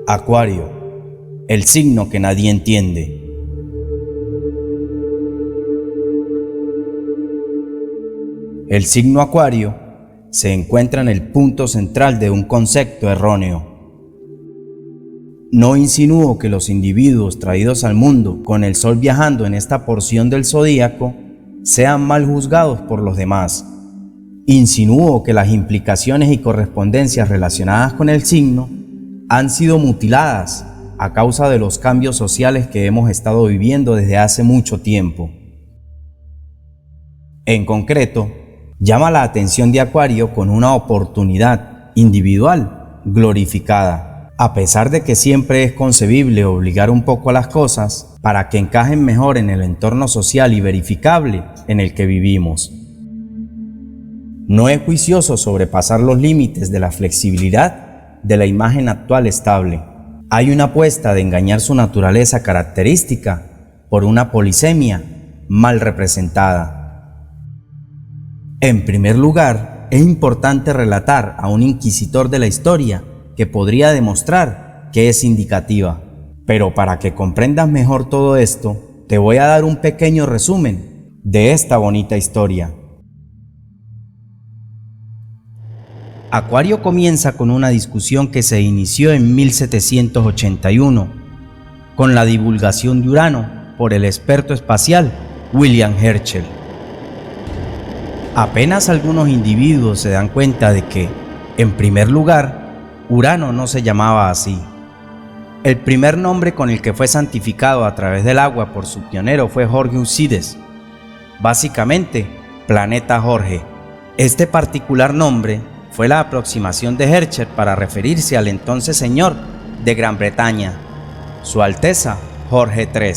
Acuario, el signo que nadie entiende. El signo Acuario se encuentra en el punto central de un concepto erróneo. No insinúo que los individuos traídos al mundo con el sol viajando en esta porción del zodíaco sean mal juzgados por los demás. Insinúo que las implicaciones y correspondencias relacionadas con el signo han sido mutiladas a causa de los cambios sociales que hemos estado viviendo desde hace mucho tiempo. En concreto, llama la atención de Acuario con una oportunidad individual glorificada, a pesar de que siempre es concebible obligar un poco a las cosas para que encajen mejor en el entorno social y verificable en el que vivimos. No es juicioso sobrepasar los límites de la flexibilidad de la imagen actual estable. Hay una apuesta de engañar su naturaleza característica por una polisemia mal representada. En primer lugar, es importante relatar a un inquisitor de la historia que podría demostrar que es indicativa. Pero para que comprendas mejor todo esto, te voy a dar un pequeño resumen de esta bonita historia. Acuario comienza con una discusión que se inició en 1781, con la divulgación de Urano por el experto espacial William Herschel. Apenas algunos individuos se dan cuenta de que, en primer lugar, Urano no se llamaba así. El primer nombre con el que fue santificado a través del agua por su pionero fue Jorge Euclides, básicamente, planeta Jorge. Este particular nombre fue la aproximación de Herschel para referirse al entonces señor de Gran Bretaña, Su Alteza Jorge III.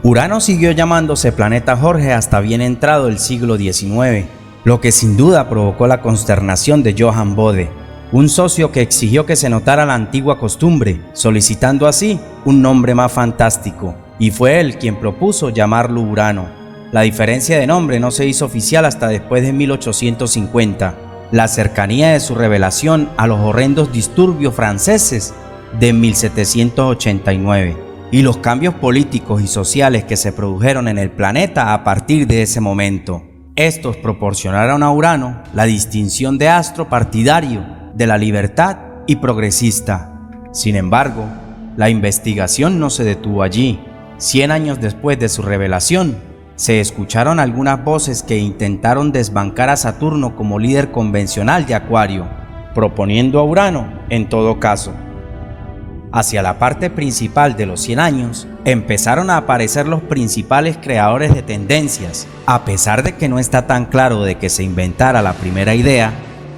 Urano siguió llamándose planeta Jorge hasta bien entrado el siglo XIX, lo que sin duda provocó la consternación de Johann Bode, un socio que exigió que se notara la antigua costumbre, solicitando así un nombre más fantástico, y fue él quien propuso llamarlo Urano. La diferencia de nombre no se hizo oficial hasta después de 1850, la cercanía de su revelación a los horrendos disturbios franceses de 1789 y los cambios políticos y sociales que se produjeron en el planeta a partir de ese momento. Estos proporcionaron a Urano la distinción de astro partidario de la libertad y progresista. Sin embargo, la investigación no se detuvo allí. 100 años después de su revelación, se escucharon algunas voces que intentaron desbancar a Saturno como líder convencional de Acuario, proponiendo a Urano en todo caso. Hacia la parte principal de los 100 años, empezaron a aparecer los principales creadores de tendencias. A pesar de que no está tan claro de que se inventara la primera idea,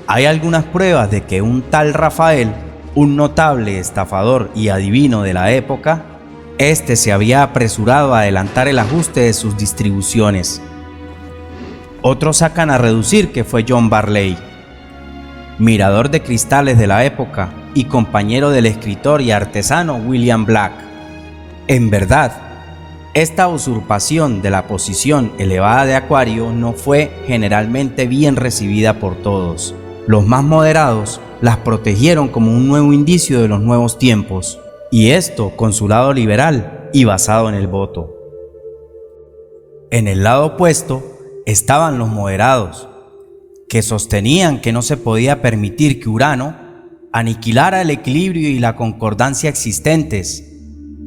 hay algunas pruebas de que un tal Rafael, un notable estafador y adivino de la época, este se había apresurado a adelantar el ajuste de sus distribuciones. Otros sacan a reducir que fue John Barley, mirador de cristales de la época y compañero del escritor y artesano William Black. En verdad, esta usurpación de la posición elevada de Acuario no fue generalmente bien recibida por todos. Los más moderados las protegieron como un nuevo indicio de los nuevos tiempos, y esto con su lado liberal y basado en el voto. En el lado opuesto estaban los moderados, que sostenían que no se podía permitir que Urano aniquilara el equilibrio y la concordancia existentes.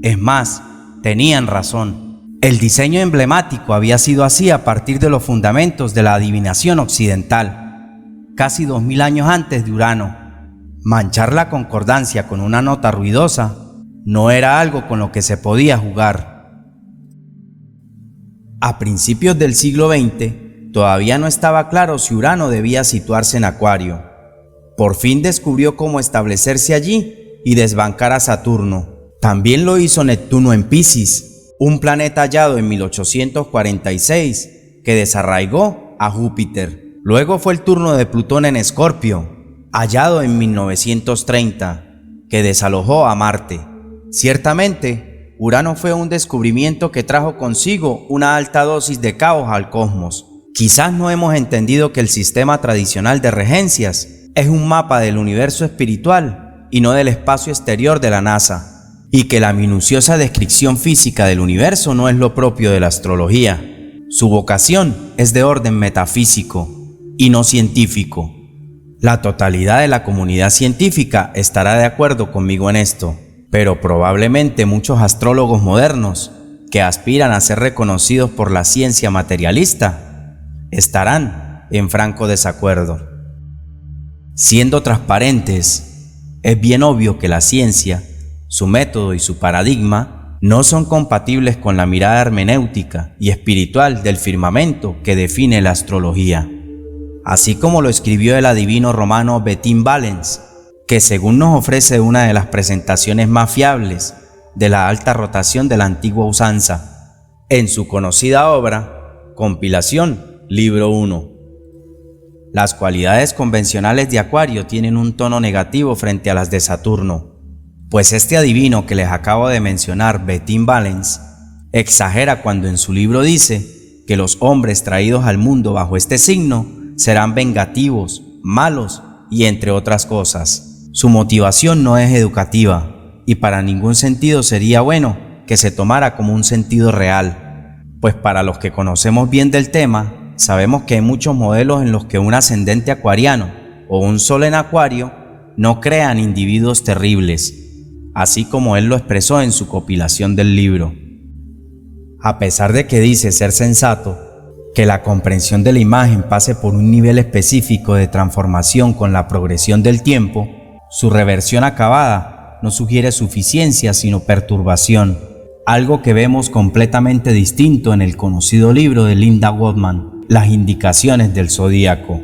Es más, tenían razón. El diseño emblemático había sido así a partir de los fundamentos de la adivinación occidental, casi 2000 años antes de Urano. Manchar la concordancia con una nota ruidosa no era algo con lo que se podía jugar. A principios del siglo XX, todavía no estaba claro si Urano debía situarse en Acuario. Por fin descubrió cómo establecerse allí y desbancar a Saturno. También lo hizo Neptuno en Piscis, un planeta hallado en 1846 que desarraigó a Júpiter. Luego fue el turno de Plutón en Escorpio, hallado en 1930, que desalojó a Marte. Ciertamente, Urano fue un descubrimiento que trajo consigo una alta dosis de caos al cosmos. Quizás no hemos entendido que el sistema tradicional de regencias es un mapa del universo espiritual y no del espacio exterior de la NASA, y que la minuciosa descripción física del universo no es lo propio de la astrología. Su vocación es de orden metafísico y no científico. La totalidad de la comunidad científica estará de acuerdo conmigo en esto, pero probablemente muchos astrólogos modernos que aspiran a ser reconocidos por la ciencia materialista estarán en franco desacuerdo. Siendo transparentes, es bien obvio que la ciencia, su método y su paradigma no son compatibles con la mirada hermenéutica y espiritual del firmamento que define la astrología. Así como lo escribió el adivino romano Betín Valens, que según nos ofrece una de las presentaciones más fiables de la alta rotación de la antigua usanza, en su conocida obra, Compilación, Libro 1. Las cualidades convencionales de Acuario tienen un tono negativo frente a las de Saturno, pues este adivino que les acabo de mencionar, Betín Valens, exagera cuando en su libro dice que los hombres traídos al mundo bajo este signo serán vengativos, malos y entre otras cosas. Su motivación no es educativa y para ningún sentido sería bueno que se tomara como un sentido real, pues para los que conocemos bien del tema, sabemos que hay muchos modelos en los que un ascendente acuariano o un sol en Acuario no crean individuos terribles, así como él lo expresó en su compilación del libro. A pesar de que dice ser sensato, que la comprensión de la imagen pase por un nivel específico de transformación con la progresión del tiempo, su reversión acabada no sugiere suficiencia sino perturbación, algo que vemos completamente distinto en el conocido libro de Linda Gottman, Las indicaciones del zodíaco.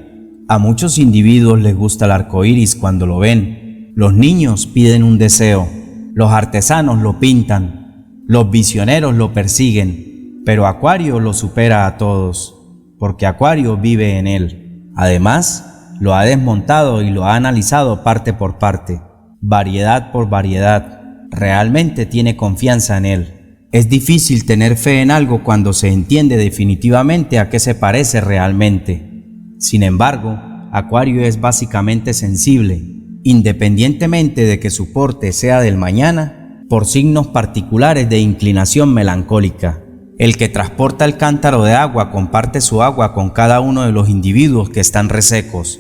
A muchos individuos les gusta el arco iris cuando lo ven, los niños piden un deseo, los artesanos lo pintan, los visioneros lo persiguen, pero Acuario lo supera a todos, porque Acuario vive en él. Además, lo ha desmontado y lo ha analizado parte por parte, variedad por variedad. Realmente tiene confianza en él. Es difícil tener fe en algo cuando se entiende definitivamente a qué se parece realmente. Sin embargo, Acuario es básicamente sensible, independientemente de que su porte sea del mañana, por signos particulares de inclinación melancólica. El que transporta el cántaro de agua comparte su agua con cada uno de los individuos que están resecos.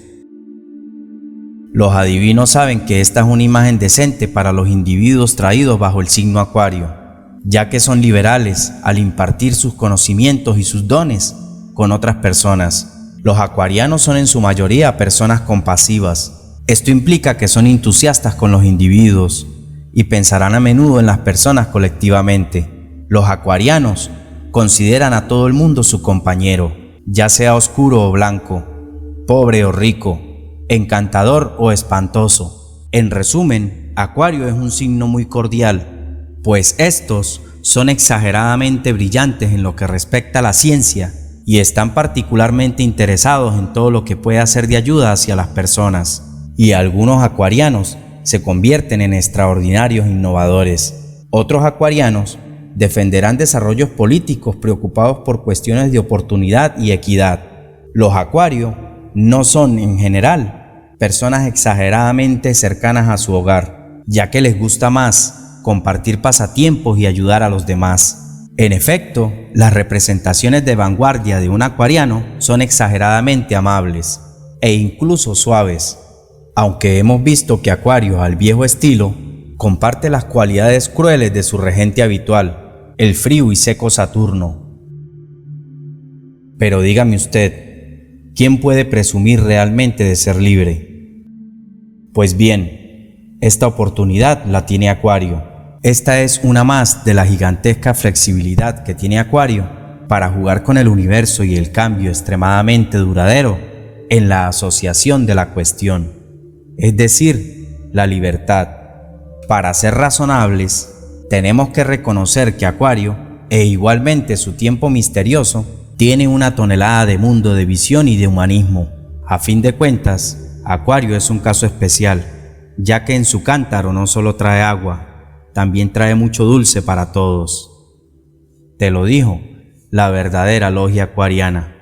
Los adivinos saben que esta es una imagen decente para los individuos traídos bajo el signo Acuario, ya que son liberales al impartir sus conocimientos y sus dones con otras personas. Los acuarianos son en su mayoría personas compasivas. Esto implica que son entusiastas con los individuos y pensarán a menudo en las personas colectivamente. Los acuarianos consideran a todo el mundo su compañero, ya sea oscuro o blanco, pobre o rico, encantador o espantoso. En resumen, Acuario es un signo muy cordial, pues estos son exageradamente brillantes en lo que respecta a la ciencia y están particularmente interesados en todo lo que pueda ser de ayuda hacia las personas. Y algunos acuarianos se convierten en extraordinarios innovadores. Otros acuarianos defenderán desarrollos políticos preocupados por cuestiones de oportunidad y equidad. Los Acuario no son, en general, personas exageradamente cercanas a su hogar, ya que les gusta más compartir pasatiempos y ayudar a los demás. En efecto, las representaciones de vanguardia de un acuariano son exageradamente amables e incluso suaves, aunque hemos visto que Acuario, al viejo estilo, comparte las cualidades crueles de su regente habitual, el frío y seco Saturno. Pero dígame usted, ¿quién puede presumir realmente de ser libre? Pues bien, esta oportunidad la tiene Acuario. Esta es una más de la gigantesca flexibilidad que tiene Acuario para jugar con el universo y el cambio extremadamente duradero en la asociación de la cuestión, es decir, la libertad. Para ser razonables, tenemos que reconocer que Acuario, e igualmente su tiempo misterioso, tiene una tonelada de mundo de visión y de humanismo. A fin de cuentas, Acuario es un caso especial, ya que en su cántaro no solo trae agua, también trae mucho dulce para todos. Te lo dijo la verdadera logia acuariana.